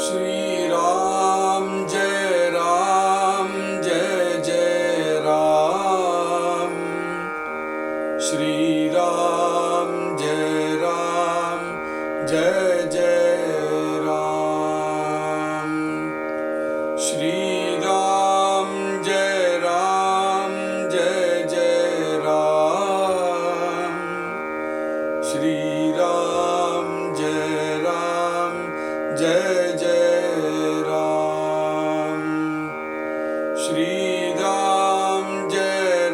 श्री राम जय जय राम। श्री राम जय जय राम। श्री राम जय जय राम। श्री राम जय जय राम। श्री राम जय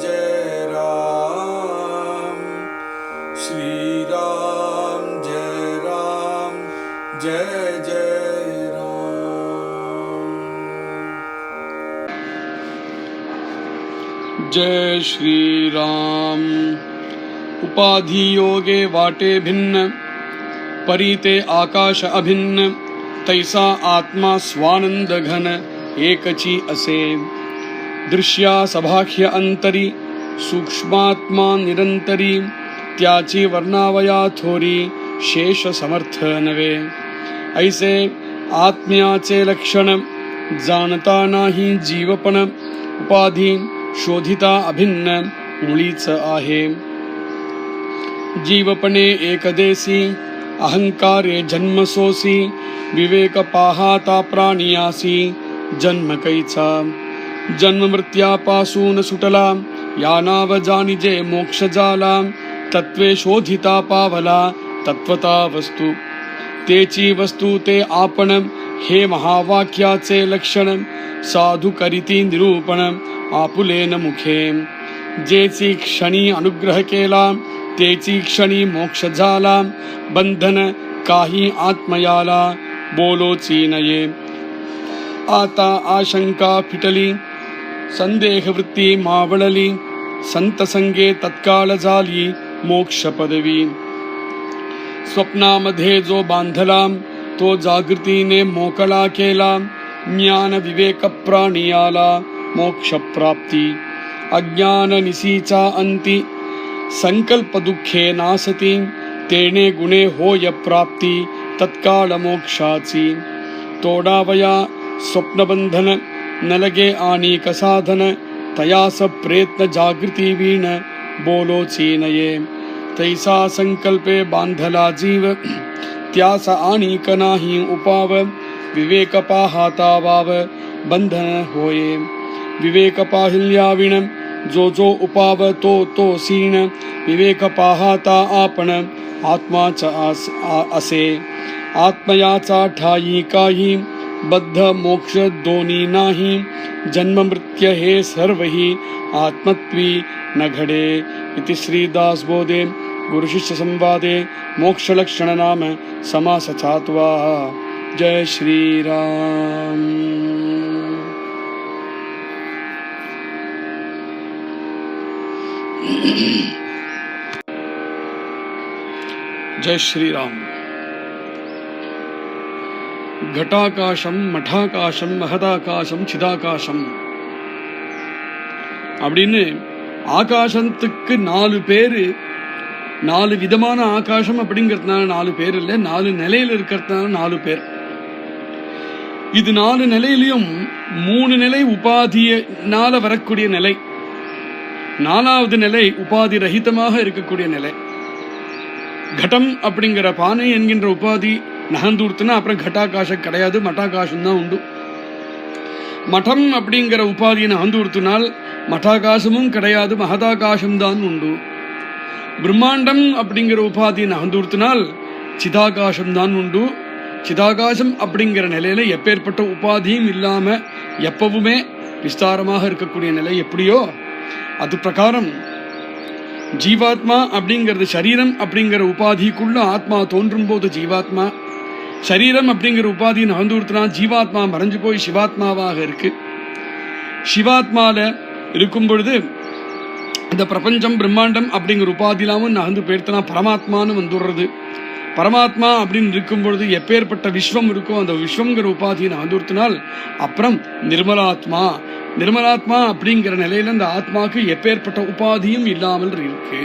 जय राम। श्री राम जय जय राम। जय श्री राम। उपाधि योगे वाटे भिन्न, परीते आकाश अभिन्न, तैसा आत्मा स्वानंद घन एकची असे। दृश्या सभाख्य अंतरी, सूक्ष्मात्मा निरंतरी, त्याची वर्णावया थोरी, शेष समर्थ नवे। ऐसे आत्म्याचे लक्षण, जाणता नाही जीवपण, उपाधी शोधिता अभिन्न, मुळीच आहे। जीवपणे एकदेसी, अहंकारे जन्मसोसी, विवेक पाहाता प्राणियासी, जन्म कैचा। जन्म मृत्यापासून सुटला, या नाव जाणिजे मोक्ष झाला, तत्वे शोधिता पावला, तत्वता वस्तू। तेची वस्तू ते आपण, हे महावाक्याचे लक्षण, साधू करीती निरूपण, आपुलेन मुखे। जेची क्षणी अनुग्रह केला, तेची क्षणी मोक्ष झाला, बंधन काही आत्मयाला, बोलोची नये। आता आशंका फिटली, संदेह वृत्ती मावळली, संत संगे तत्काळ झाली मोक्ष पदवी। स्वप्नामध्ये जो बांधला, तो जागृतीने मोकळा केला, ज्ञान विवेक प्राणियाला, मोक्ष प्राप्ती। अज्ञान निसीचा अंती, संकल्प दुःखे नासती, तेणे गुणे होय प्राप्ती, तत्काळ मोक्षाची। तोडावया स्वप्नबंधन, न लगे आणिक साधन, तयास प्रयत्न जागृती वीण, बोलोची नये। तैसा संकल्पे बांधला जीव, त्यास आणिक नाही उपाव, विवेक पाहाता वाव, बंधन होये। विवेक पाहिल्याविण, जो उपाव तो सीण, विवेक पाहाता आपण, आत्माच असे। आत्मयाचा ठाई काही, बद्ध मोक्ष दोन्ही नाही, जन्म मृत्यू हे सर्वही आत्मत्वी न घडे। इति श्रीदास बोधे गुरुशिष्य संवादे मोक्ष लक्षण नाम समास चात्वा। जय श्री राम। जय श्री राम। घटाकाशम मठाकाशम महதாகாசம் சிதாகாசம் அப்படின்னு ஆகாசத்துக்கு 4 பேரு, 4 விதமான ஆகாசம் அப்படிங்கிறதுனால 4 பேர் இல்லை, 4 நிலையில் இருக்கிறதுனால 4 பேர். இது 4 நிலையிலையும் 3 நிலை உபாதியினால வரக்கூடிய நிலை, 4வது நிலை உபாதி ரஹிதமாக இருக்கக்கூடிய நிலை. கடம் அப்படிங்கிற பானை என்கின்ற உபாதி நகர்ந்துடுத்துனா அப்புறம் கட்டாகாசம் கிடையாது, மட்டாகாசம் தான் உண்டு. மடம் அப்படிங்கிற உபாதியை நகர்ந்துடுத்தினால் மட்டாகாசமும் கிடையாது, மகதாகாசம் தான் உண்டு. பிரம்மாண்டம் அப்படிங்கிற உபாதியை நகர்ந்துடுத்தினால் சிதாகாசம் தான் உண்டு. சிதாகாசம் அப்படிங்கிற நிலையில எப்பேற்பட்ட உபாதியும் இல்லாம எப்பவுமே விஸ்தாரமாக இருக்கக்கூடிய நிலை எப்படியோ அது பிரகாரம் ஜீவாத்மா அப்படிங்கிறது சரீரம் அப்படிங்கிற உபாதிக்குள்ள ஆத்மா தோன்றும் போது ஜீவாத்மா, சரீரம் அப்படிங்கிற உபாதியை நகர்ந்துடுத்தினா ஜீவாத்மா மறைஞ்சு போய் சிவாத்மாவாக இருக்கு. சிவாத்மால இருக்கும் பொழுது இந்த பிரபஞ்சம் பிரம்மாண்டம் அப்படிங்கிற உபாதியிலாமும் நகர்ந்து போயிடுத்தினா பரமாத்மான்னு வந்துடுறது. பரமாத்மா அப்படின்னு இருக்கும் பொழுது எப்பேற்பட்ட விஸ்வம் இருக்கோ அந்த விஸ்வங்கிற உபாதியை நகர்ந்துடுத்தினால் அப்புறம் நிர்மலாத்மா. நிர்மலாத்மா அப்படிங்கிற நிலையில அந்த ஆத்மாவுக்கு எப்பேற்பட்ட உபாதியும் இல்லாமல் இருக்கு.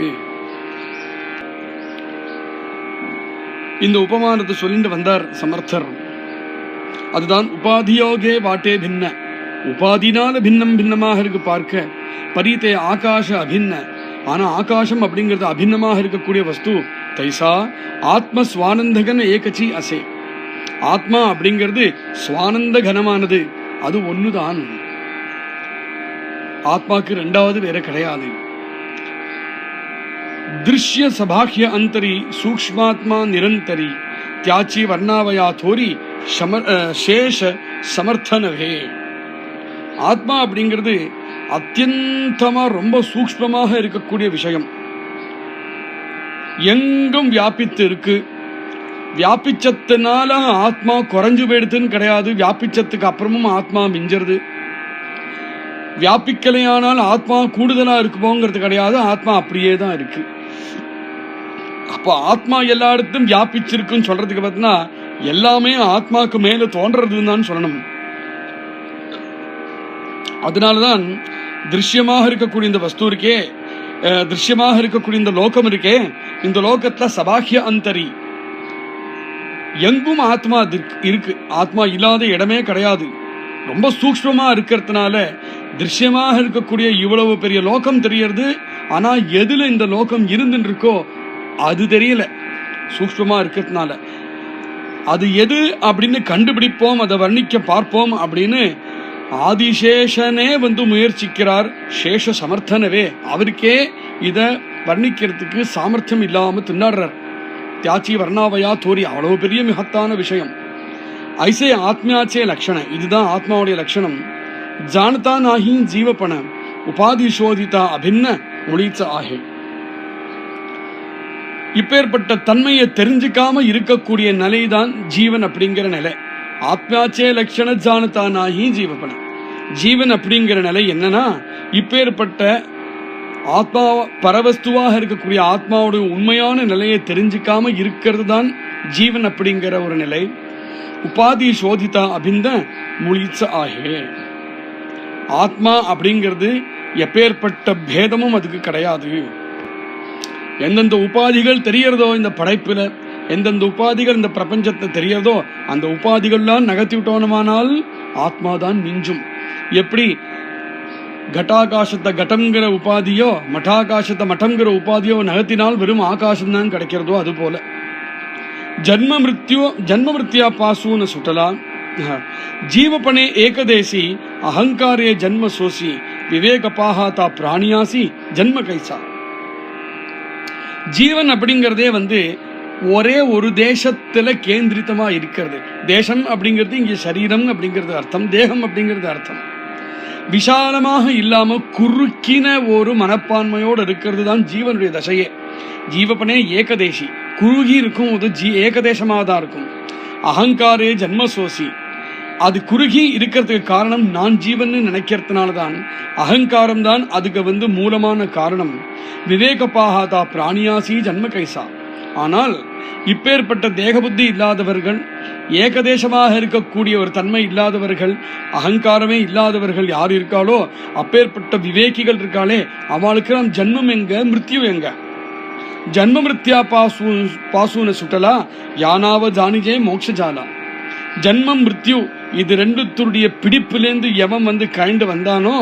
இந்த உபமானத்தை சொல்லிட்டு வந்தார் சமர்த்தர். அதுதான் உபாதியோகே வாட்டே பின்ன, உபாதினால பின்னம் பின்னமாக இருக்கு பார்க்க. பரீத்தே ஆகாஷ அபின்ன, ஆனா ஆகாசம் அப்படிங்கிறது அபின்னமாக இருக்கக்கூடிய வஸ்து. தைசா ஆத்ம சுவானந்தகன் ஏகச்சி அசே, ஆத்மா அப்படிங்கிறது சுவானந்த கனமானது, அது ஒண்ணுதான். ஆத்மாக்கு ரெண்டாவது வேற கிடையாது. திருஷ்ய சபாஹ்ய அந்தரி சூக்ஷ்மாத்மா நிரந்தரி தியாச்சி வர்ணாவயா தோரி சேஷ சமர்த்தனவே. ஆத்மா அப்படிங்கிறது அத்தியந்தமா ரொம்ப சூக்ஷ்மமாக இருக்கக்கூடிய விஷயம், எங்கும் வியாபித்து இருக்கு. வியாபிச்சத்தினால ஆத்மா குறைஞ்சு போயிடுதுன்னு கிடையாது, வியாபிச்சத்துக்கு அப்புறமும் ஆத்மா மிஞ்சிருது. வியாபிக்கலையானால் ஆத்மா கூடுதலா இருக்குமோங்கிறது கிடையாது, ஆத்மா அப்படியே தான் இருக்கு. அப்போ ஆத்மா எல்லா இடத்தும் வியாபிச்சிருக்குன்னு சொல்றதுக்கு பார்த்தீங்கன்னா எல்லாமே ஆத்மாக்கு மேல தோன்றதுன்னு தான் சொல்லணும். அதனாலதான் திருஷ்யமாக இருக்கக்கூடிய இந்த வஸ்து இருக்கே, திருஷ்யமாக இருக்கக்கூடிய இந்த லோகம் இருக்கே, இந்த லோகத்துல சபாஹ்ய அந்தரி எங்கும் ஆத்மா இருக்கு. ஆத்மா இல்லாத இடமே கிடையாது. ரொம்ப சூக்ஷ்மமா இருக்கிறதுனால திருஷ்யமாக இருக்கக்கூடிய இவ்வளவு பெரிய லோகம் தெரியறது. ஆனா எதுல இந்த லோகம் இருந்துட்டு இருக்கோ அது தெரியல, சூக்ஷ்மமா இருக்கிறதுனால. அது எது அப்படின்னு கண்டுபிடிப்போம், அதை வர்ணிக்க பார்ப்போம் அப்படின்னு ஆதிசேஷனே முயற்சிக்கிறார். சேஷ சமர்த்தனவே, அவருக்கே இத வர்ணிக்கிறதுக்கு சாமர்த்தியம் இல்லாம திண்டாடுறார். தியாச்சி வர்ணாவயா தோரி, அவ்வளவு பெரிய மகத்தான விஷயம். ஐசே ஆத்மியாச்சே லட்சண, இதுதான் ஆத்மாவுடைய லட்சணம். ஜானதா நாஹி ஜீவபண உபாதி சோதிதா அபின்ன முழிச்ச ஆகே. இப்பேற்பட்ட தன்மையை தெரிஞ்சுக்காம இருக்கக்கூடிய நிலைதான் ஜீவன் அப்படிங்கிற நிலை. ஆத்மாச்சே லட்சண ஜானதா நாஹி ஜீவபண. ஜீவன் அப்படிங்கிற நிலை என்னன்னா, இப்பேற்பட்ட ஆத்மா பரவஸ்துவாக இருக்கக்கூடிய ஆத்மாவோட உண்மையான நிலையை தெரிஞ்சுக்காம இருக்கிறது தான் ஜீவன் அப்படிங்கிற ஒரு நிலை. உபாதி சோதிதா அபிந்த முழிச்ச ஆகே. ஆத்மா அப்படிங்கிறது எப்பேற்பட்ட பேதமும் அதுக்கு கிடையாது. எந்தெந்த உபாதிகள் தெரியறதோ இந்த படைப்புல, எந்தெந்த உபாதிகள் இந்த பிரபஞ்சத்தை தெரியறதோ அந்த உபாதிகள்லாம் நகர்த்தி விட்டோனமானால் ஆத்மாதான் மிஞ்சும். எப்படி கட்டாகாசத்தை கட்டம்ங்கிற உபாதியோ மட்டாகாசத்தை மட்டம்ங்கிற உபாதியோ நகர்த்தினால் வெறும் ஆகாசம் தான் கிடைக்கிறதோ அது போல ஜன்ம மிருத்யா பாசூன சுட்டலா ஜீவபணே ஏகதேசி அகங்காரே ஜன்ம சோசி விவேக பாகாத்தா பிராணியாசி ஜன்ம கைசா. ஜீவன் அப்படிங்கிறதே ஒரே ஒரு தேசத்துல கேந்திரிதமா இருக்கிறது. தேசம் அப்படிங்கிறது இங்கே சரீரம் அப்படிங்கிறது அர்த்தம், தேகம் அப்படிங்கிறது அர்த்தம். விசாலமாக இல்லாம குறுக்கின ஒரு மனப்பான்மையோடு இருக்கிறது தான் ஜீவனுடைய தசையே. ஜீவபனே ஏகதேசி, குறுகி இருக்கும் போது ஏகதேசமாக தான் இருக்கும். அகங்காரே ஜன்மசோசி, அது குறுகி இருக்கிறதுக்கு காரணம் நான் ஜீவன் நினைக்கிறதுனால தான். அகங்காரம் தான் அதுக்கு மூலமான காரணம். விவேக பாகாதா பிராணியாசி ஜன்ம கைசா. ஆனால் இப்பேற்பட்ட தேக புத்தி இல்லாதவர்கள், ஏகதேசமாக இருக்கக்கூடிய ஒரு தன்மை இல்லாதவர்கள், அகங்காரமே இல்லாதவர்கள் யார் இருக்காளோ அப்பேற்பட்ட விவேகிகள் இருக்காளே, அவளுக்கு நம் ஜன்மம் எங்க, மிருத்யு எங்க? ஜன்ம மிருத்யா பாசூன சுட்டலா யானாவ ஜானிஜே மோட்ச ஜாலா. ஜன்மம் மிருத்யு இது ரெண்டுத்துடைய பிடிப்பிலேந்து எவன் கழிந்து வந்தானோ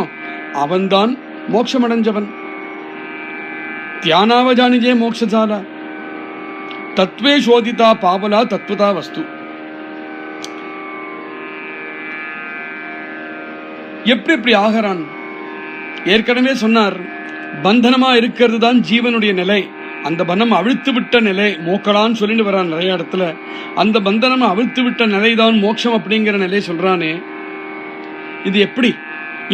அவன்தான் மோட்சமடைஞ்சவன். தியானாவ ஜானிஜே மோட்ச ஜாலா. தத்வே சோதிதா பாவலா தத்வதா வஸ்து. எப்படி ஆகிறான்? ஏற்கனவே சொன்னார், பந்தனமா இருக்கிறது தான் ஜீவனுடைய நிலை. அந்த பந்தனம் அவிழ்த்து விட்ட நிலை மோக்கலான்னு சொல்லிட்டு வரான் நிறைய இடத்துல. அந்த பந்தனம் அவிழ்த்து விட்ட நிலைதான் மோட்சம் அப்படிங்கிற நிலை சொல்றானே. இது எப்படி,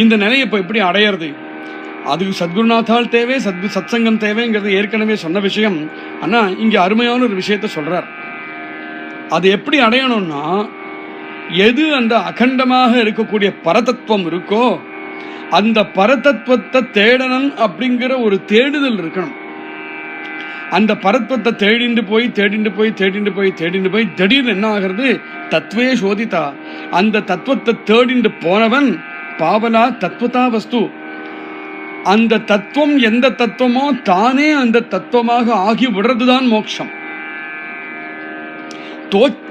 இந்த நிலையை இப்ப எப்படி அடையிறது? அதுக்கு சத்குருநாத்தால் தேவை, சத்சங்கம் தேவைங்கிறது ஏற்கனவே சொன்ன விஷயம். ஆனா இங்க அருமையான ஒரு விஷயத்த சொல்றார். அது எப்படி அடையணும்னா, எது அந்த அகண்டமாக இருக்கக்கூடிய பரதத்துவம் இருக்கோ அந்த பரதத்துவத்தை தேடணும் அப்படிங்கிற ஒரு தேடுதல் இருக்கணும். அந்த பரத்வத்தை தேடிண்டு போய் திடீர்னு என்ன ஆகிறது? தத்வே சோதிதா. அந்த தத்துவத்தை தேடிண்டு போனவன் பாவலா தத்துவதா வஸ்து. அந்த தத்துவம் எந்த தத்துவமோ தானே அந்த தத்துவமாக ஆகி விடுறதுதான் மோட்சம்.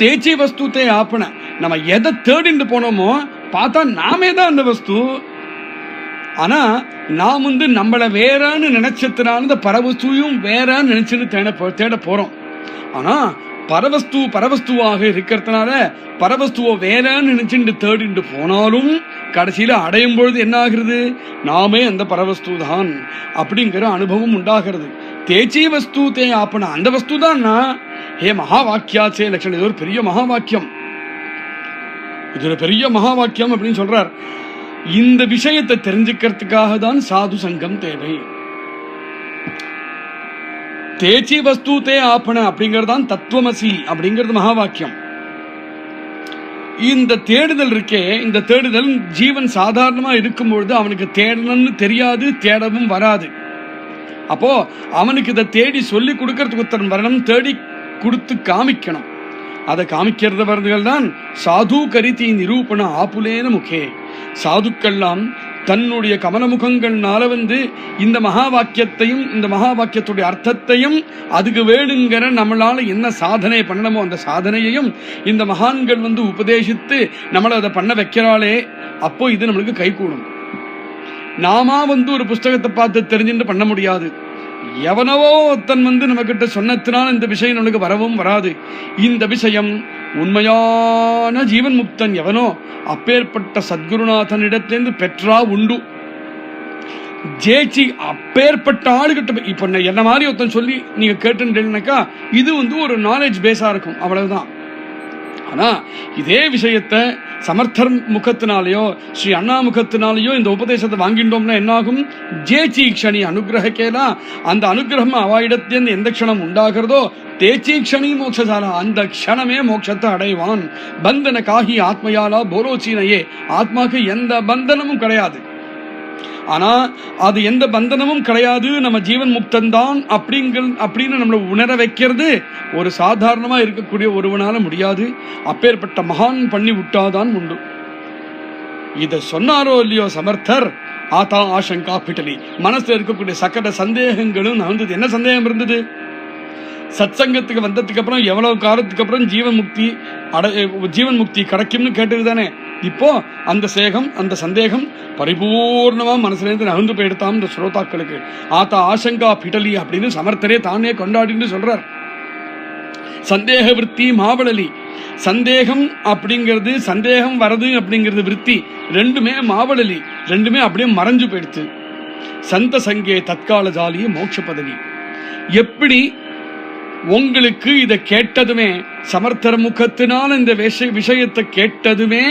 தேச்சி வஸ்துத்தை ஆப்பன. நம்ம எதை தேடிட்டு போனோமோ பார்த்தா நாமே தான் அந்த வஸ்து. ஆனா நாம் நம்மள வேறன்னு நினைச்சதுனால இந்த பரவஸ்துவையும் வேறன்னு நினைச்சுன்னு தேட போறோம். ஆனா பரவஸ்துவாக இருக்கிறதுனால பரவஸ்துவ வேறன்னு நினைச்சுட்டு தேடிட்டு போனாலும் கடைசியில அடையும் பொழுது என்ன ஆகிறது? நாமே அந்த பரவஸ்து தான் அப்படிங்கிற அனுபவம் உண்டாகிறது. தேச்சி வஸ்து தே ஆப்பன, அந்த வஸ்து தான் ஹே மகா வாக்கியாச்சே லட்சணம். இது ஒரு பெரிய மகா வாக்கியம், இது ஒரு பெரிய மகா வாக்கியம் அப்படின்னு சொல்றார். இந்த விஷயத்தை தெரிஞ்சுக்கிறதுக்காக தான் சாது சங்கம் தேவை. தேச்சி வஸ்து தே ஆப்பன அப்படிங்கறதான் தத்துவமசி அப்படிங்கிறது மகா வாக்கியம். இந்த தேடுதல் இருக்கே, இந்த தேடுதல் ஜீவன் சாதாரணமா இருக்கும்பொழுது அவனுக்கு தேடணும்னு தெரியாது, தேடவும் வராது. அப்போ அவனுக்கு இதை தேடி சொல்லி கொடுக்கறதுக்கு உத்தரம் வரணும், தேடி கொடுத்து காமிக்கணும். அதை காமிக்கிறவர்கள் தான் சாது கரிதி நிரூபண ஆப்புலேன முகே. சாதுக்கள்லாம் தன்னுடைய கமலமுகங்கள்னால இந்த மகா வாக்கியத்தையும் இந்த மகா வாக்கியத்துடைய அர்த்தத்தையும் அதுக்கு வேணுங்கிற நம்மளால என்ன சாதனை பண்ணணுமோ அந்த சாதனையையும் இந்த மகான்கள் உபதேசித்து நம்மளை அதை பண்ண வைக்கிறாளே, அப்போ இது நம்மளுக்கு கை கூடும். நாம ஒரு புஸ்தகத்தை பார்த்து தெரிஞ்சுட்டு பண்ண முடியாது. எவனவோ தன் நம்ம கிட்ட சொன்னத்தினால் இந்த விஷயம் நம்மளுக்கு வரவும் வராது. இந்த விஷயம் உண்மையான ஜீவன் முக்தன் எவனோ அப்பேற்பட்ட சத்குருநாதன் இடத்திலிருந்து பெற்றா உண்டு. ஜேச்சி அப்பேற்பட்ட ஆளுகிட்ட இப்ப என்ன மாதிரி ஒருத்தன் சொல்லி நீங்க கேட்டுனாக்கா இது ஒரு நாலேஜ் பேஸா இருக்கும், அவ்வளவுதான். ஆனா இதே விஷயத்த சமர்த்தர் முகத்தினாலேயோ ஸ்ரீ அண்ணா முகத்தினாலேயோ இந்த உபதேசத்தை வாங்கிட்டோம்னா என்னாகும்? ஜேச்சி க்ஷணி அனுகிரகேலாம் அந்த அனுகிரகம் அவாயிடத்திலிருந்து எந்த க்ஷணம் உண்டாகிறதோ தேச்சி க்ஷணி மோட்சசாலா, அந்த க்ஷணமே மோட்சத்தை அடைவான். பந்தன காகி ஆத்மயாலா போரோச்சீனையே, ஆத்மாக்கு எந்த பந்தனமும் கிடையாது. ஆனா அது எந்த பந்தனமும் கிடையாது, நம்ம ஜீவன் முக்தன்தான் அப்படின்னு நம்மளை உணர வைக்கிறது ஒரு சாதாரணமா இருக்கக்கூடிய ஒருவனால முடியாது. அப்பேற்பட்ட மகான் பண்ணி விட்டாதான் உண்டு. இத சொன்னாரோ இல்லையோ சமர்த்தர், ஆதா ஆசங்கா பிட்டலி, மனசுல இருக்கக்கூடிய சக்கர சந்தேகங்களும் நகர்ந்தது. என்ன சந்தேகம் இருந்தது? சத்சங்கத்துக்கு வந்ததுக்கு அப்புறம் எவ்வளவு காலத்துக்கு அப்புறம் ஜீவன் முக்தி கிடைக்கும்னு கேட்டது தானே. இப்போ அந்த சந்தேகம் பரிபூர்ணமா மனசுல இருந்து நகர்ந்து போயிடுத்தாம் இந்த ஸ்ரோதாக்களுக்கு. ஆத்தா ஆசங்கா பிட்டலி அப்படின்னு சமர்த்தரே தானே கொண்டாடின்னு சொல்றார். சந்தேக விற்பி மாவளலி, சந்தேகம் அப்படிங்கிறது சந்தேகம் வரது அப்படிங்கிறது விற்பி ரெண்டுமே மாவளலி, ரெண்டுமே அப்படியே மறைஞ்சு போயிடுச்சு. சந்த சங்கே தற்கால ஜாலிய மோட்ச பதவி. எப்படி உங்களுக்கு இதை கேட்டதுமே சமர்த்தர முகத்தினால் இந்த விஷயத்தை கேட்டதுமே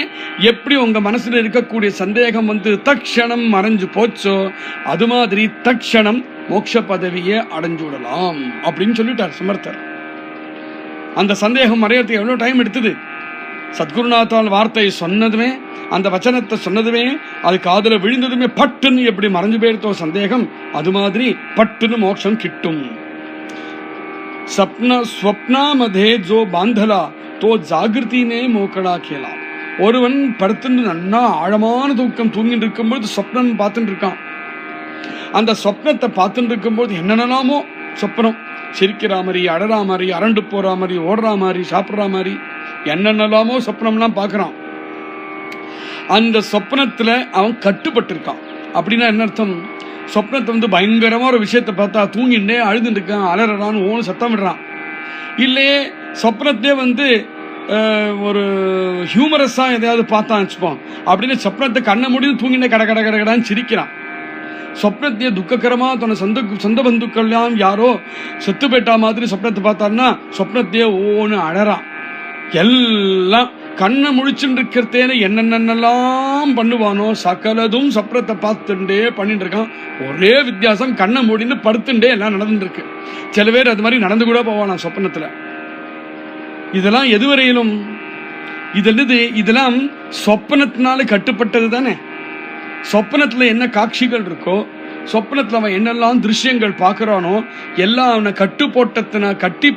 எப்படி உங்க மனசுல இருக்கக்கூடிய சந்தேகம் தக்ஷணம் மறைஞ்சு போச்சோ, அது மாதிரி தக்ஷணம் மோட்ச பதவியை அடைஞ்சுடலாம் அப்படின்னு சொல்லிட்டார் சமர்த்தர். அந்த சந்தேகம் மறையறதுக்கு எவ்வளவு டைம் எடுத்தது? சத்குருநாத்தால் வார்த்தையை சொன்னதுமே, அந்த வச்சனத்தை சொன்னதுமே, அது காதுல விழுந்ததுமே பட்டுன்னு எப்படி மறைஞ்சு போயிருத்தோ சந்தேகம், அது மாதிரி பட்டுன்னு மோட்சம் கிட்டும். ஸ்வப்னா மதே ஜோ பாந்தலா தோ ஜாகிருத்தினே மோக்கடா கேலா. ஒருவன் படுத்துட்டு நன்னா ஆழமான தூக்கம் தூங்கிட்டு இருக்கும்போது சொப்னம் பார்த்துட்டு இருக்கான். அந்த சொப்னத்தை பார்த்துட்டு இருக்கும்போது என்னென்னலாமோ சொப்னம், சிரிக்கிற மாதிரி, அடறா மாதிரி, அரண்டு போற மாதிரி, ஓடுற மாதிரி, சாப்பிட்ற மாதிரி, என்னென்னலாமோ சொப்னம்லாம் பார்க்கறான். அந்த சொப்னத்துல அவன் கட்டுப்பட்டு இருக்கான். அப்படின்னா என்ன அர்த்தம்? சொப்னத்தை பயங்கரமா ஒரு விஷயத்தை பார்த்தா தூங்கிண்டே அழுதுட்டு இருக்கான், அலறான்னு ஓன்னு சத்தம் விடுறான். இல்லையே சொப்னத்தே ஒரு ஹியூமரஸா எதையாவது பார்த்தான் வச்சுப்போம், அப்படின்னு சொப்னத்தை கண்ணை முடிந்து தூங்கிண்டே கட கட கடகடான்னு சிரிக்கிறான். சொப்னத்தையே துக்ககரமா தன்னை சொந்த பந்துக்கள்லாம் யாரோ செத்து போயிட்டா மாதிரி சொப்னத்தை பார்த்தான்னா சொப்னத்தையே ஓன்னு அழறான். எல்லாம் கண்ணை முழிச்சுட்டு இருக்கிறதேன்னு என்னென்னலாம் பண்ணுவானோ சகலதும் சொப்னத்தை பார்த்துட்டே பண்ணிட்டு இருக்கான். ஒரே வித்தியாசம், கண்ணை மூடின்னு படுத்துட்டே எல்லாம் நடந்துட்டு இருக்கு. சில பேர் அது மாதிரி நடந்து கூட போவானா சொப்னத்துல. இதெல்லாம் எதுவரையிலும் இதெல்லாம் சொப்பனத்தினால கட்டுப்பட்டது தானே. சொப்பனத்துல என்ன காட்சிகள் இருக்கோ, சொப்பனத்துல அவன் என்னெல்லாம் திருஷ்யங்கள் பார்க்கறானோ எல்லாம் அவனை கட்டி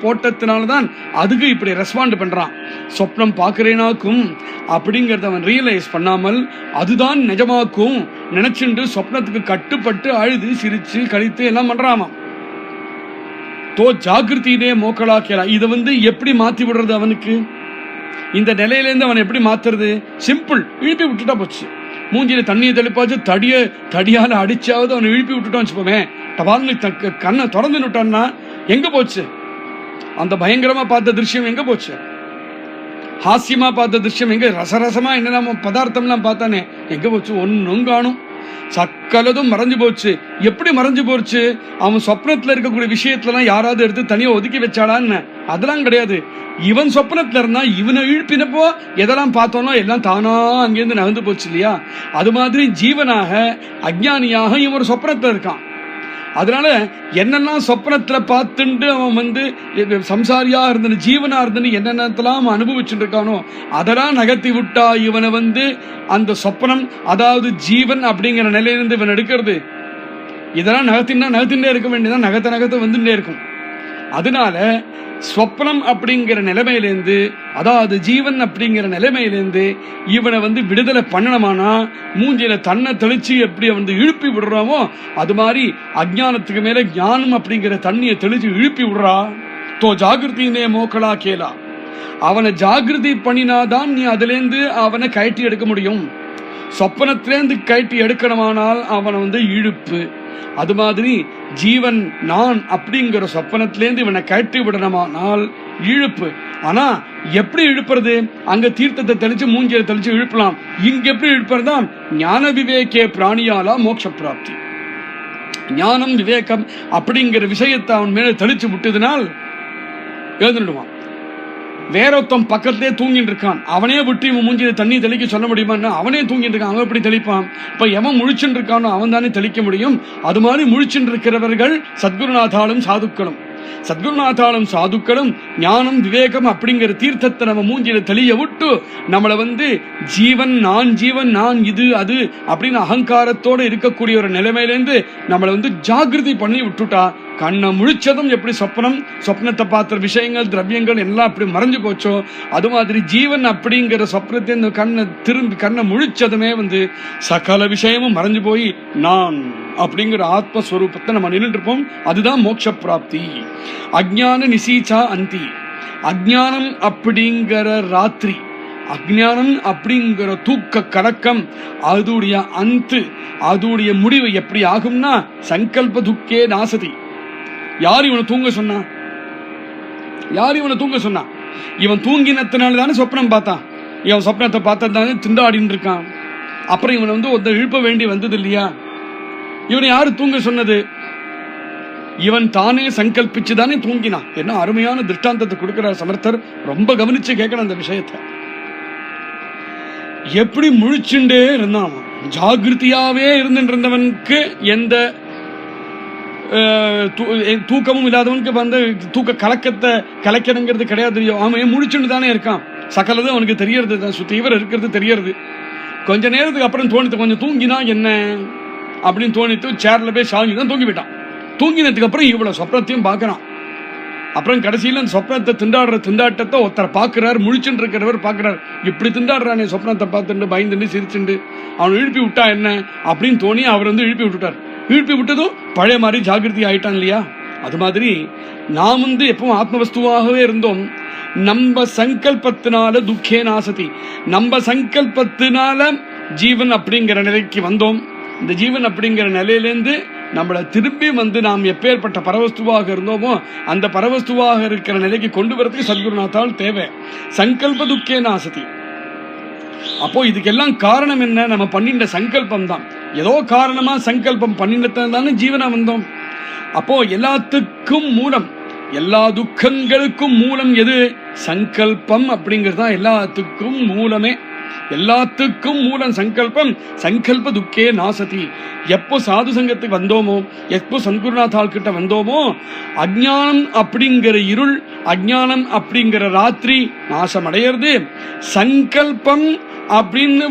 போட்டத்தினால்தான் அதுக்கு இப்படி ரெஸ்பாண்ட் பண்றான். சொப்னம் பார்க்கிறேனாக்கும் அப்படிங்கறத அவன் ரியலைஸ் பண்ணாமல் அதுதான் நிஜமாக்கும் நினைச்சுட்டு சொப்னத்துக்கு கட்டுப்பட்டு அழுது சிரிச்சு கழித்து எல்லாம் பண்றாமா. தோ ஜாகிருத்தினே மோக்கலாக்கலாம். இதை எப்படி மாத்தி விடுறது அவனுக்கு? இந்த நிலையிலேருந்து அவனை எப்படி மாத்துறது? சிம்பிள், இழுப்பி விட்டுட்டா போச்சு. மூஞ்சில தண்ணியை தெளிப்பாச்சு, தடியால அடிச்சாவது அவனை இழுப்பி விட்டுட்டோம் வச்சுப்போமே. டபால்னு கண்ணை திறந்து விட்டான்னா எங்க போச்சு? அந்த பயங்கரமா பார்த்த திருஷ்யம் எங்க போச்சு? ஹாஸ்யமா பார்த்த திருஷ்யம் எங்க? ரசரசமா என்னென்ன பதார்த்தம்லாம் பார்த்தானே எங்க போச்சு? ஒன்னும் காணும். சக்கலதும் மறைஞ்சு போச்சு. எப்படி மறைஞ்சு போச்சு? அவன் சொப்னத்துல இருக்கக்கூடிய விஷயத்துலாம் யாராவது எடுத்து தனியா ஒதுக்கி வச்சாடான்னு? அதெல்லாம் கிடையாது. இவன் சொப்னத்துல இருந்தா இவனை இழுப்பினப்போ எதெல்லாம் பார்த்தோனோ எல்லாம் தானா அங்கேருந்து நகர்ந்து போச்சு இல்லையா? அது மாதிரி ஜீவனாக அஜ்ஞானியாக இவன் ஒரு சொப்னத்துல இருக்கான். அதனால என்னெல்லாம் சொப்னத்துல பார்த்துட்டு அவன் சம்சாரியா இருந்த ஜீவனா இருந்துன்னு என்னென்னலாம் அனுபவிச்சுட்டு இருக்கானோ அதெல்லாம் நகர்த்தி விட்டா இவனை அந்த சொப்னம், அதாவது ஜீவன் அப்படிங்கிற நிலையிலிருந்து இவன் எடுக்கிறது. இதெல்லாம் நகர்த்தின்னே இருக்க வேண்டியதான், நகர்த்த வந்துட்டே இருக்கும். அதனால ஸ்வப்னம் அப்படிங்கிற நிலைமையிலேருந்து, அதாவது ஜீவன் அப்படிங்கிற நிலைமையிலேருந்து இவனை விடுதலை பண்ணணுமானா மூஞ்சில தன்னை தெளிச்சு எப்படி இழுப்பி விடுறாமோ அது மாதிரி அஜ்ஞானத்துக்கு மேல ஞானம் அப்படிங்கிற தண்ணியை தெளிச்சு இழுப்பி விடுறா. தோ ஜாகிருத்தினே மோக்கலா கேலா. அவனை ஜாகிருதி பண்ணினாதான் நீ அதுலேருந்து அவனை கயட்டி எடுக்க முடியும். சொப்பனத்திலேருந்து கயட்டி எடுக்கணுமானால் அவனை இழுப்பு. அது மாதிரி ஜீவன் நான் அப்படிங்கிற சொப்பனத்திலேருந்து இவனை கட்டி விடணுமானால் இழுப்பு. ஆனா எப்படி இழுப்புறது? அங்க தீர்த்தத்தை தெளிச்சு மூஞ்சியை தெளிச்சு இழுப்பலாம். இங்க எப்படி இழுப்புறதுதான் ஞான விவேகே பிராணியாலா மோட்ச பிராப்தி. ஞானம் விவேகம் அப்படிங்கிற விஷயத்தை அவன் மேல தெளிச்சு விட்டதுனால் எழுந்துடுவான். வேறொத்தம் பக்கத்திலே தூங்கிட்டு இருக்கான், அவனே விட்டு இவன் மூஞ்சில தண்ணி தெளிக்க சொல்ல முடியுமா? அவனே தூங்கிட்டு இருக்கான், அவன் எப்படி தெளிப்பான்? இப்ப எவன் முழிச்சுட்டு இருக்கானோ அவன் தானே தெளிக்க முடியும். அது மாதிரி முழிச்சுட்டு இருக்கிறவர்கள் சத்குருநாதாலும் சாதுக்களும். சத்குருநாதாலும் சாதுக்களும் ஞானம் விவேகம் அப்படிங்கிற தீர்த்தத்தை நம்ம மூஞ்சில தெளிய விட்டு நம்மளை ஜீவன் நான் இது அது அப்படின்னு அகங்காரத்தோடு இருக்கக்கூடிய ஒரு நிலைமையிலேருந்து நம்மளை ஜாகிருதி பண்ணி விட்டுட்டா கண்ணை முழிச்சதும் எப்படி சொப்னத்தை பார்த்த விஷயங்கள் திரவியங்கள் எல்லாம் அப்படி மறைஞ்சு போச்சோ அது மாதிரி ஜீவன் அப்படிங்கிற சொப்னத்தை கண்ணை முழிச்சதுமே சகல விஷயமும் மறைஞ்சு போய் நான் அப்படிங்கிற ஆத்மஸ்வரூபத்தை நம்ம நின்றுட்டு இருப்போம். அதுதான் மோட்ச பிராப்தி. அஜ்ஞான நிசீச்சா அந்தி. அஜ்ஞானம் அப்படிங்கிற ராத்திரி, அஜ்ஞானம் அப்படிங்கிற தூக்க கலக்கம், அதுடைய அந்து, அதுடைய முடிவு எப்படி ஆகும்னா சங்கல்ப துக்கே நாசதி. யார் இவனை தூங்க சொன்னா? இவன் தூங்கினத்தினால தானே சொப்னம் பார்த்தான். இவன் சொப்னத்தை பார்த்ததானே திண்டாடின்னு இருக்கான். அப்புறம் இவனை ஒருத்தர் இழுப்ப வேண்டி வந்தது இல்லையா? இவனை யாரு தூங்க சொன்னது? இவன் தானே சங்கல்பிச்சுதானே தூங்கினான். என்ன அருமையான திருஷ்டாந்தத்தை கொடுக்கிறார் சமர்த்தர். ரொம்ப கவனிச்சு கேட்கணும் அந்த விஷயத்தை. எப்படி முழிச்சுண்டே இருந்தான், ஜாகிருத்தியாவே இருந்தவனுக்கு எந்த தூக்கமும் இல்லாதவனுக்கு தூக்க கலக்கத்தை கலைக்கணுங்கிறது கிடையாது. அவன் முழிச்சுட்டு தானே இருக்கான். சகலது அவனுக்கு தெரியறது, சுத்தி இவர் இருக்கிறது தெரியறது. கொஞ்ச நேரத்துக்கு அப்புறம் தோணித்து கொஞ்சம் தூங்கினா என்ன அப்படின்னு தோணித்து சேர்ல போய் சாஞ்சி தான் தூங்கி போயிட்டான். தூங்கினதுக்கு அப்புறம் இவ்வளவு சொப்னத்தையும் பார்க்கறான். அப்புறம் கடைசியில் அந்த சொப்னத்தை திண்டாட்டத்தை ஒருத்தரை பார்க்கிறார். முழிச்சுட்டு இருக்கிறவர் பார்க்கிறார், இப்படி திண்டாடுறானே சொப்னத்தை பார்த்துட்டு பயந்துட்டு சிரிச்சுண்டு அவன் இழுப்பி விட்டா என்ன அப்படின்னு தோணி அவர் இழுப்பி விட்டுட்டார். இழுப்பி விட்டதும் பழைய மாதிரி ஜாகிரதை ஆயிட்டான் இல்லையா? அது மாதிரி நாம் எப்பவும் ஆத்மவஸ்துவாகவே இருந்தோம். நம்ம சங்கல்பத்தினால துக்கே நாசதி. நம்ம சங்கல்பத்தினால ஜீவன் அப்படிங்கிற நிலைக்கு வந்தோம். இந்த ஜீவன் அப்படிங்கிற நிலையிலேருந்து நம்மளை திரும்பி நாம் எப்பேற்பட்ட பரவஸ்துவாக இருந்தோமோ அந்த பரவஸ்துவாக இருக்கிற நிலைக்கு கொண்டு வரதுக்கு சத்குருநாத்தால் தேவை. சங்கல்ப துக்கே நாசதி. அப்போ இதுக்கெல்லாம் காரணம் என்ன? நம்ம பண்ணிட்ட சங்கல்பம் தான். ஏதோ காரணமா சங்கல்பம் பண்ணினதானே ஜீவனா வந்தோம். அப்போ எல்லாத்துக்கும் மூலம், எல்லா துக்கங்களுக்கும் மூலம் எது? சங்கல்பம் அப்படிங்கிறது தான் எல்லாத்துக்கும் மூலமே. எல்லாத்துக்கும் மூலம் சங்கல்பம். சங்கல்ப துக்கே நாசதி. எப்போ சாது சங்கத்துக்கு வந்தோமோ, எப்போ சத்குருநாதால் கிட்ட வந்தோமோ, அஜ்ஞானம் அப்படிங்கிற இருள், அஜ்ஞானம் அப்படிங்கிற ராத்திரி நாசம் அடையிறது. சங்கல்பம் அப்படின்னு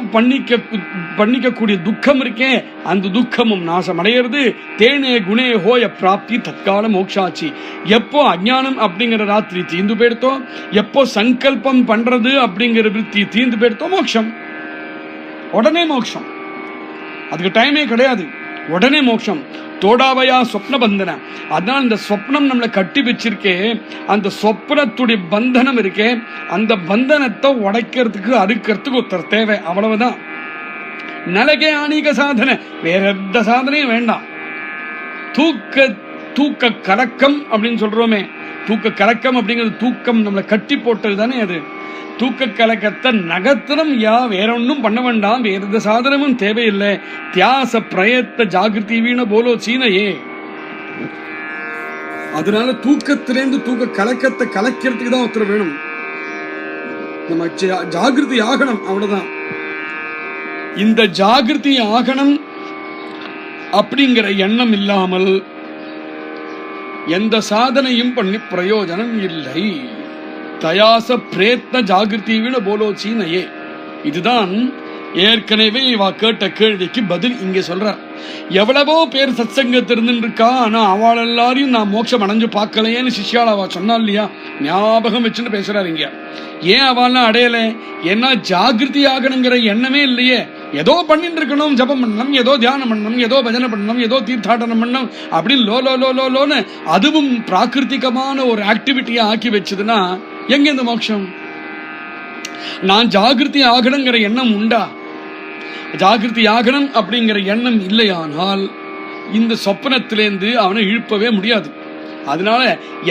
பண்ணிக்கக்கூடிய துக்கம் இருக்கே, அந்த துக்கமும் நாசம் அடையிறது. தேனே குணே ஹோய பிராப்தி தற்கால மோக்ஷாச்சி. எப்போ அஜ்ஞானம் அப்படிங்கிற ராத்திரி தீர்ந்து போயிடுத்தோ, எப்போ சங்கல்பம் பண்றது அப்படிங்கிற விருத்தி தீர்ந்து போயிடுத்தோ மோட்சம். உடனே மோட்சம். அதுக்கு டைமே கிடையாது. உடனே மோட்சம். தோடாவையா சொப்ன பந்தன. அதனால இந்த சொப்னம் நம்மளை கட்டி வச்சிருக்கே, அந்த சொப்னத்துடைய பந்தனம் இருக்கே, அந்த பந்தனத்தை உடைக்கிறதுக்கு அறுக்கிறதுக்கு ஒருத்தர் தேவை, அவ்வளவுதான். நலகே ஆணிக சாதனை, வேற எந்த சாதனையும் வேண்டாம். தூக்க கலக்கம் அப்படின்னு சொல்றோமே, தூக்க கலக்கம் அப்படிங்கிறது தூக்கம் நம்மளை கட்டி போட்டது தானே அது. தூக்க கலக்கத்தை நகத்திரம் வேற ஒன்றும் பண்ண வேண்டாம், வேற எந்த சாதனமும் தேவையில்லை. தியாச பிரயத்த ஜாகிருதி வீண போலோ சீனையே. அதனால தூக்கத்திலேருந்து தூக்க கலக்கத்தை கலக்கிறதுக்கு தான் ஒருத்தர் வேணும். நம்ம ஜாகிருதி ஆகணும், அவ்வளவுதான். இந்த ஜாகிருதி ஆகணும் அப்படிங்கிற எண்ணம் இல்லாமல் எந்த சாதனையும் பண்ணி பிரயோஜனம் இல்லை. தயாச பிரேத்ன ஜாகிருதி விட போலோச்சினையே. இதுதான் ஏற்கனவே இவா கேட்ட கேள்விக்கு பதில் இங்கே சொல்றார். எவ்வளவோ பேர் சத்சங்கத்தில் இருந்துருக்கா, ஆனா அவள் எல்லாரையும் நான் மோட்சம் அடைஞ்சு பார்க்கலையேன்னு சிஷ்யால் அவ சொன்னா இல்லையா, ஞாபகம் வச்சுன்னு பேசுறாரு இங்க. ஏன் அவள்லாம் அடையல? ஏன்னா ஜாகிருதி ஆகணுங்கிற எண்ணமே இல்லையே. ஏதோ பண்ணிட்டு இருக்கணும், ஜபம் பண்ணணும், ஏதோ தியானம் பண்ணணும், ஏதோ பஜனை பண்ணணும், ஏதோ தீர்த்தாடனம் பண்ணணும் அப்படின்னு லோன்னு அதுவும் பிராகிருத்திகமான ஒரு ஆக்டிவிட்டியா ஆக்கி வச்சதுன்னா எங்க இந்த மோட்சம்? நான் ஜாகிருதி ஆகணுங்கிற எண்ணம் உண்டா? ஜாகிருதி ஆகணும் அப்படிங்கிற எண்ணம் இல்லையானால் இந்த சொப்பனத்திலேருந்து அவனை இழுப்பவே முடியாது. அதனால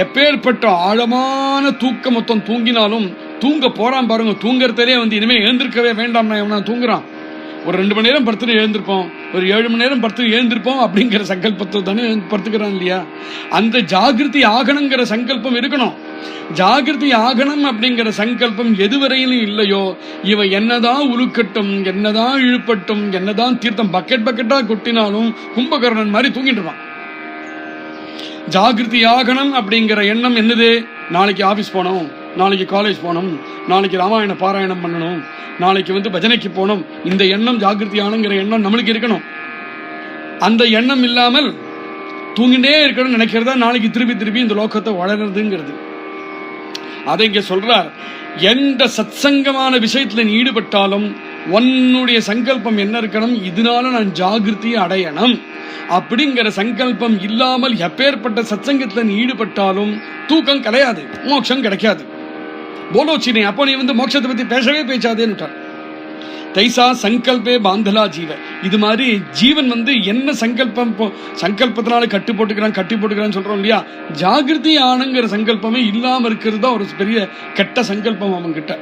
எப்பேற்பட்ட ஆழமான தூக்கம் மொத்தம் தூங்கினாலும் தூங்க போறான் பாருங்க, தூங்குறதுலே இனிமே எழுந்திருக்கவே வேண்டாம், நான் தூங்குறான். ஒரு 2 மணி நேரம் படுத்து எழுந்திருப்போம், ஒரு 7 மணி நேரம் படுத்து எழுந்திருப்போம் அப்படிங்கிற சங்கல்பத்தை தானே படுத்துக்கிறான் இல்லையா. அந்த ஜாகிருதி ஆகணுங்கிற சங்கல்பம் இருக்கணும். ஜாகிருதி ஆகணும் அப்படிங்கிற சங்கல்பம் எதுவரையிலும் இல்லையோ, இவன் என்னதான் உழுக்கட்டும், என்னதான் இழுப்பட்டும், என்னதான் தீர்த்தம் பக்கெட்டா கொட்டினாலும் கும்பகர்ணன் மாதிரி தூங்கிட்டு இருப்பான். ஜாகிருதி ஆகணும் அப்படிங்கிற எண்ணம் என்னது? நாளைக்கு ஆபீஸ் போனோம், நாளைக்கு காலேஜ் போனோம், நாளைக்கு ராமாயண பாராயணம் பண்ணணும், நாளைக்கு பஜனைக்கு போனோம். இந்த எண்ணம் ஜாகிருதி ஆகணுங்கிற எண்ணம் நம்மளுக்கு இருக்கணும். அந்த எண்ணம் இல்லாமல் தூங்கிட்டே இருக்கணும்னு நினைக்கிறதா நாளைக்கு திருப்பி இந்த லோகத்தை வளர்றதுங்கிறது. அதை இங்க சொல்றார். எந்த சத்சங்கமான விஷயத்துல நீ ஈடுபட்டாலும் உன்னுடைய சங்கல்பம் என்ன இருக்கணும்? இதனால நான் ஜாகிருதி அடையணும் அப்படிங்கிற சங்கல்பம் இல்லாமல் எப்பேற்பட்ட சத்சங்கத்துல நீ ஈடுபட்டாலும் தூக்கம் கிடையாது, மோட்சம் கிடைக்காது. போலோச்சினே, அப்போ நீ மோட்சத்தை பத்தி பேசவே பேசாதேன்னு. தைசா சங்கல்பே பாந்தலா ஜீவ. இது மாதிரி ஜீவன் என்ன சங்கல்பம் சங்கல்பத்தினால கட்டி போட்டுக்கிறான்னு சொல்றோம் இல்லையா. ஜாகிருதி ஆனங்கிற சங்கல்பமே இல்லாம இருக்கிறது தான் ஒரு பெரிய கெட்ட சங்கல்பம் அவன் கிட்ட.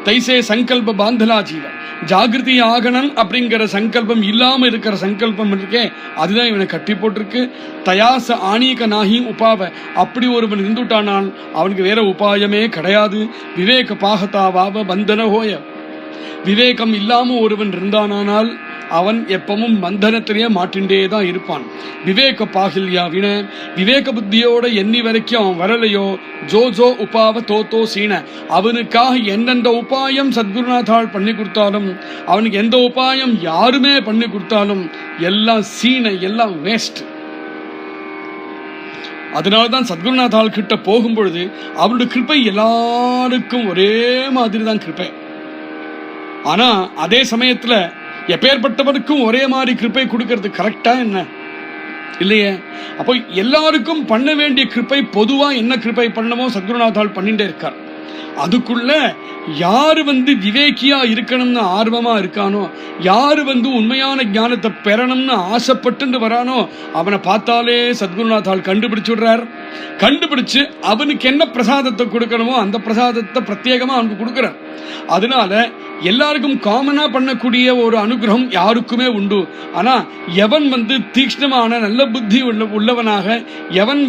தைசே சங்கல்ப பாந்தலா ஜீவ. ஜாகிருதி ஆகணும் அப்படிங்கிற சங்கல்பம் இல்லாம இருக்கிற சங்கல்பம் இருக்கே, அதுதான் இவனை கட்டி போட்டிருக்கு. தயாச ஆணீக நாகி உபாவ. அப்படி ஒருவன் இருந்துட்டானால் அவனுக்கு வேற உபாயமே கிடையாது. விவேக பாகதாவாவ பந்தன ஹோய. விவேகம் இல்லாம ஒருவன் இருந்தானால் அவன் எப்பவும் பந்தனத்திலேயே மாட்டின்றே தான் இருப்பான். விவேக பாகில்யா வின. விவேக புத்தியோட எண்ணி வரைக்கும் அவன் வரலையோ, ஜோ உபாவ தோத்தோ சீன. அவனுக்காக எந்தெந்த உபாயம் சத்குருநாதால் பண்ணி கொடுத்தாலும், அவனுக்கு எந்த உபாயம் யாருமே பண்ணி கொடுத்தாலும் எல்லாம் சீன, எல்லாம் வேஸ்ட். அதனால்தான் சத்குருநாதால் கிட்ட போகும்பொழுது அவருடைய கிருப்பை எல்லாருக்கும் ஒரே மாதிரி தான் கிருப்பை. ஆனா அதே சமயத்துல எப்பேற்பட்டவருக்கும் ஒரே மாதிரி கிருப்பை கொடுக்கறது கரெக்டா என்ன? இல்லையே. அப்போ எல்லாருக்கும் பண்ண வேண்டிய கிருப்பை பொதுவா என்ன கிருப்பை பண்ணமோ சத்குருநாதால் பண்ணிட்டே இருக்கார். அதுக்குள்ள யாரு விவேக்கியா இருக்கணும்னு ஆர்வமா இருக்கானோ, யாரு உண்மையான ஞானத்தை பெறணும்னு ஆசைப்பட்டு வரானோ, அவனை பார்த்தாலே சத்குருநாதால் கண்டுபிடிச்சு விடுறார். கண்டுபிடிச்சு அவனுக்கு என்ன பிரசாதத்தை கொடுக்கணுமோ அந்த பிரசாதத்தை பிரத்யேகமா அவனுக்கு கொடுக்கிறார். அதனால எல்லாருக்கும் காமனா பண்ணக்கூடிய ஒரு அனுகிரகம் யாருக்குமே உண்டு. ஆனா எவன் தீக்ஷ்ணமான நல்ல புத்தி உள்ளவனாக, எவன்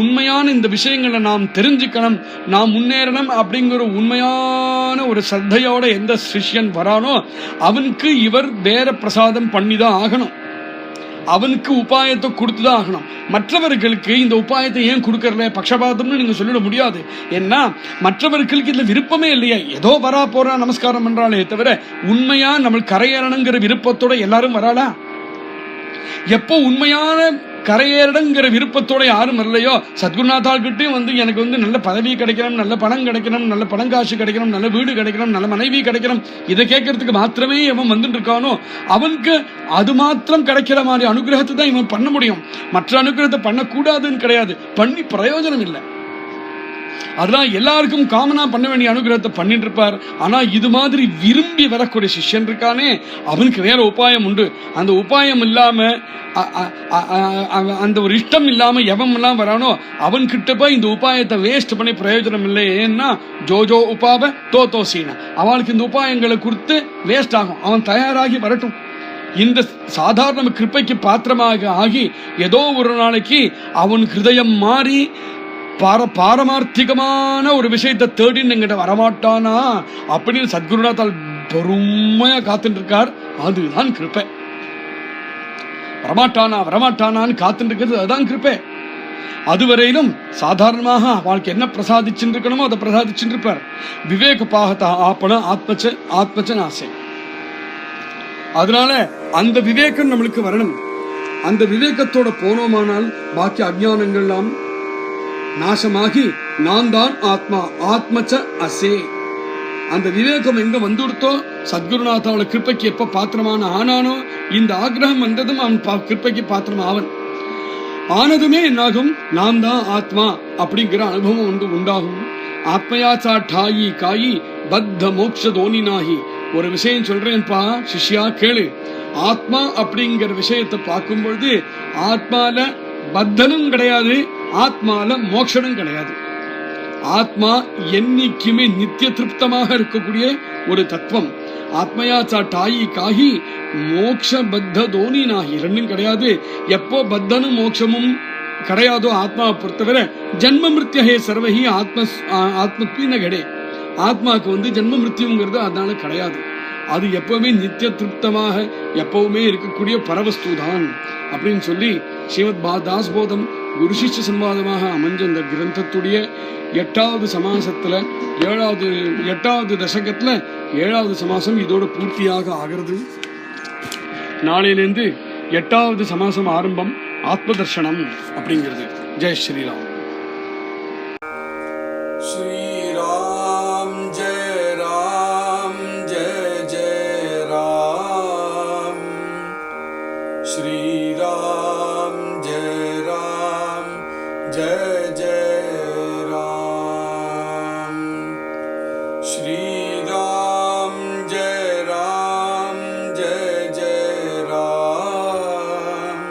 உண்மையான இந்த விஷயங்களை நாம் தெரிஞ்சுக்கணும், நாம் முன்னேறணும் அப்படிங்கிற உண்மையான ஒரு சத்தையோட எந்த சிஷ்யன் வரானோ அவனுக்கு இவர் வேற பிரசாதம் பண்ணிதான் ஆகணும். அவனுக்கு உபாயத்தை கொடுத்துதான் ஆகணும். மற்றவர்களுக்கு இந்த உபாயத்தை ஏன் கொடுக்கறல, பக்ஷபாதம்னு நீங்க சொல்லிட முடியாது. ஏன்னா மற்றவர்களுக்கு இதுல விருப்பமே இல்லையா. ஏதோ வரா போறா நமஸ்காரம் பண்றாளே தவிர உண்மையா நம்ம கரையேறணுங்கிற விருப்பத்தோட எல்லாரும் வராளா? எப்போ உண்மையான கரையேறங்கிற விருப்பத்தோட யாரும் வரலையோ, சத்குருநாதாள்கிட்டையும் எனக்கு நல்ல பதவி கிடைக்கணும், நல்ல பணம் கிடைக்கணும், நல்ல பணங்காசு கிடைக்கணும், நல்ல வீடு கிடைக்கணும், நல்ல மனைவி கிடைக்கணும், இதை கேட்கறதுக்கு மாத்திரமே அவன் வந்துட்டு இருக்கானோ அவனுக்கு அது மாத்திரம் கிடைக்கிற மாதிரி அனுகிரகத்தை தான் இவன் பண்ண முடியும். மற்ற அனுகிரகத்தை பண்ணக்கூடாதுன்னு கிடையாது, பண்ணி பிரயோஜனம் இல்லை. அதெல்லாம் எல்லாருக்கும் காமனா பண்ண வேண்டிய அனுகிரகத்தை பண்ணிட்டு இருப்பார். ஆனா இது மாதிரி விரும்பி வரக்கூடிய சிஷ்யன் இருக்கானே, அவனுக்கு வேற உபாயம் உண்டு. அந்த உபாயம் இல்லாம, அந்த ஒரு இஷ்டம் இல்லாம எவன் எல்லாம் வரானோ அவன் கிட்ட போய் இந்த உபாயத்தை வேஸ்ட் பண்ணி பிரயோஜனம் இல்லை. ஏன்னா ஜோஜோ உபாவ தோ சீனா, அவனுக்கு இந்த உபாயங்களை கொடுத்து வேஸ்ட் ஆகும். அவன் தயாராகி வரட்டும். இந்த சாதாரண கிருப்பைக்கு பாத்திரமாக ஆகி ஏதோ ஒரு நாளைக்கு அவன் ஹிருதயம் மாறி பாரமார்த்திகமான ஒரு விஷயத்தை தேடி என்கிட்ட வரமாட்டானா அப்படின்னு சத்குருநாதால் பொறுமையா காத்துட்டு இருக்கார். அதுதான் கிருப்பை. வரமாட்டானான்னு காத்துட்டு இருக்கிறது அதுதான் கிருப்பை. அதுவரையிலும் சாதாரணமாக அவளுக்கு என்ன பிரசாதிச்சுட்டு இருக்கணுமோ அதை பிரசாதிச்சுட்டு இருப்பார். விவேக பாகத்தா ஆப்பன ஆத்மச்ச நாசை. அதனால அந்த விவேகம் நம்மளுக்கு வரணும். அந்த விவேகத்தோட போனோமானால் பாக்கி அஜ்ஞானங்கள்லாம் நாசமாகி நான் தான் ஆத்மா ஆத்மச்ச அசே. அந்த விவேகம் எங்க வந்துடுத்தோ, சத்குருநாதாவோட கிருப்பைக்கு எப்ப பாத்திரமான ஆனானோ, இந்த ஆக்ரகம் வந்ததும் அவன் கிருப்பைக்கு பாத்திரம் ஆவன். ஆனதுமே என்னாகும், நான் தான் ஆத்மா அப்படிங்கிற அனுபவம் உண்டாகும். ஆத்மயாச்சா டாயி காயி பத்த மோக்ஷ தோனினாகி. ஒரு விஷயம் சொல்றேன்ப்பா சிஷ்யா கேளு. ஆத்மா அப்படிங்கிற விஷயத்தை பார்க்கும் பொழுது ஆத்மால பத்தனும் கிடையாது, ஆத்மால மோட்சனும் கிடையாது. ஆத்மா என்னைக்குமே நித்திய திருப்தமாக இருக்கக்கூடிய ஒரு தத்துவம். ஆத்மயாச்சா டாயி காகி மோக்ஷ பத்த தோனி நாகி, ரெண்டும் கிடையாது. எப்போ பத்தனும் மோட்சமும் கிடையாதோ ஆத்மாவை பொறுத்தவரை ஜன்ம மிருத்யஹே சர்வஹி ஆத்மத்வீன கடே. ஆத்மாவுக்கு ஜன்ம மிருத்யுங்கிறது அதனால கிடையாது. அது எப்பவுமே நித்திய திருப்தமாக எப்பவுமே இருக்கக்கூடிய பரவஸ்து தான் அப்படின்னு சொல்லி ஸ்ரீமத் தாஸ்போதம் குரு சிஷ்ய சம்வாதமாக அமைஞ்ச இந்த கிரந்தத்துடைய 8வது சமாசத்துல 8வது தசகத்துல 7வது சமாசம் இதோட பூர்த்தியாக ஆகிறது. நாளையிலேருந்து 8வது சமாசம் ஆரம்பம், ஆத்ம தர்ஷனம் அப்படிங்கிறது. ஜெய் ஸ்ரீராம். ஸ்ரீராம் ஜெய ராம் ஜெய ஜெய ராம். ஸ்ரீராம் ஜெய ராம் ஜெய ஜெய ராம். ஸ்ரீராம் ஜெய ராம் ஜெய ஜெய ராம்.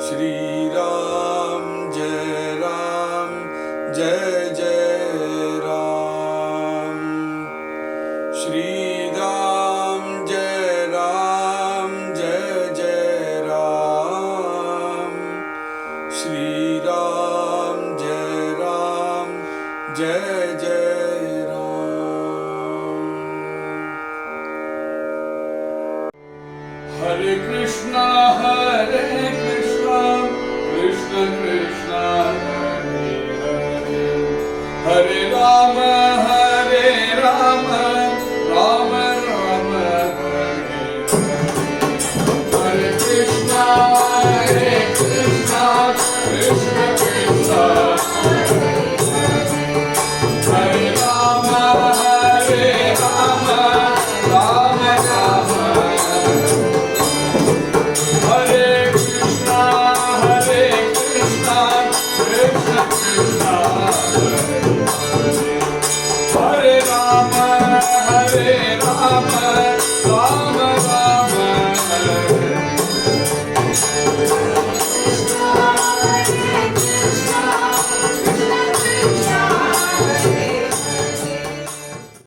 ஸ்ரீராம் ஜெய ராம் ஜெய ஜெய ராம். ஸ்ரீராம் ஜெய ராம் ஜெய ஜெய ராம். ஸ்ரீராம் ஜெய ராம் ஜெய ஜெய ராம். ஹரே கிருஷ்ணா கிருஷ்ணா கிருஷ்ணா ஹரே ராம ராம ராம ஹரே ஹரே கிருஷ்ணா கிருஷ்ணா கிருஷ்ணா ஹரே ராம ராம ராம ஹரே கிருஷ்ணா கிருஷ்ணா கிருஷ்ணா ஹரே ராம ஹரே